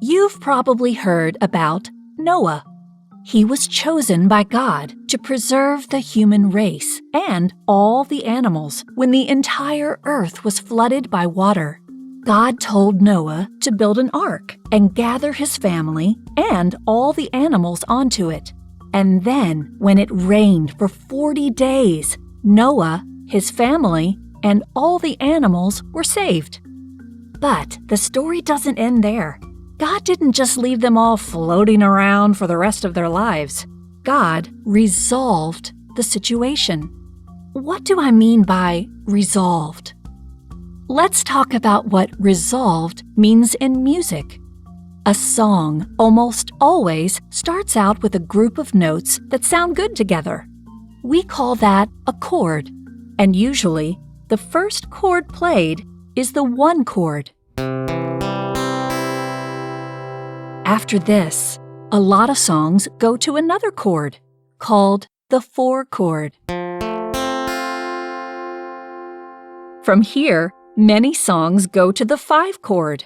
You've probably heard about Noah. He was chosen by God to preserve the human race and all the animals when the entire earth was flooded by water. God told Noah to build an ark and gather his family and all the animals onto it. And then, when it rained for 40 days, Noah, his family, and all the animals were saved. But the story doesn't end there. God didn't just leave them all floating around for the rest of their lives. God resolved the situation. What do I mean by resolved? Let's talk about what resolved means in music. A song almost always starts out with a group of notes that sound good together. We call that a chord, and usually the first chord played is the one chord. After this, a lot of songs go to another chord, called the four chord. From here, many songs go to the five chord.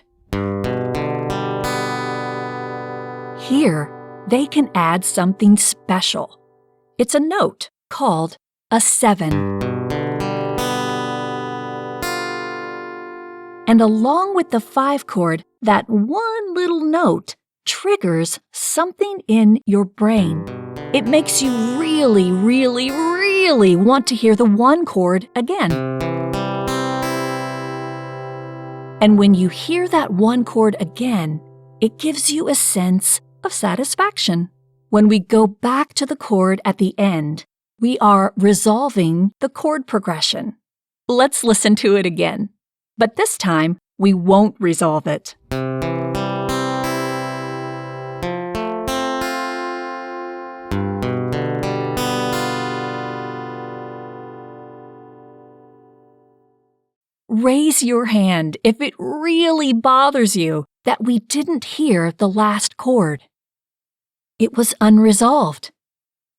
Here, they can add something special. It's a note called a seven. And along with the five chord, that one little note triggers something in your brain. It makes you really, really, really want to hear the one chord again. And when you hear that one chord again, it gives you a sense of satisfaction. When we go back to the chord at the end, we are resolving the chord progression. Let's listen to it again. But this time, we won't resolve it. Raise your hand if it really bothers you that we didn't hear the last chord. It was unresolved.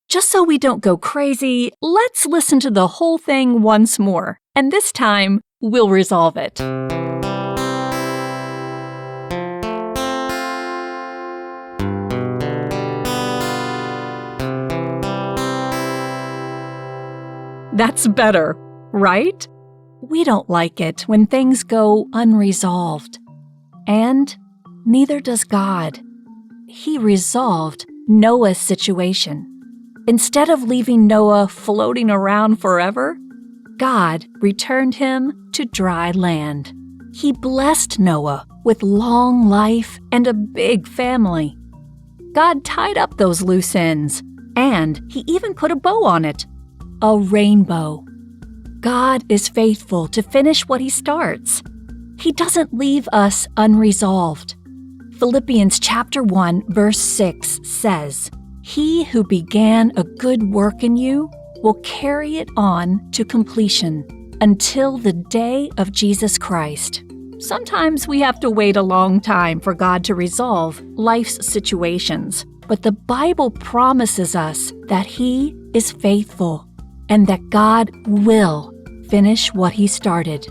Just so we don't go crazy, let's listen to the whole thing once more, and this time we'll resolve it. That's better, right? We don't like it when things go unresolved. And neither does God. He resolved Noah's situation. Instead of leaving Noah floating around forever, God returned him to dry land. He blessed Noah with long life and a big family. God tied up those loose ends, and he even put a bow on it, a rainbow. God is faithful to finish what he starts. He doesn't leave us unresolved. Philippians chapter 1, verse 6 says, "He who began a good work in you will carry it on to completion until the day of Jesus Christ." Sometimes we have to wait a long time for God to resolve life's situations, but the Bible promises us that He is faithful and that God will finish what He started.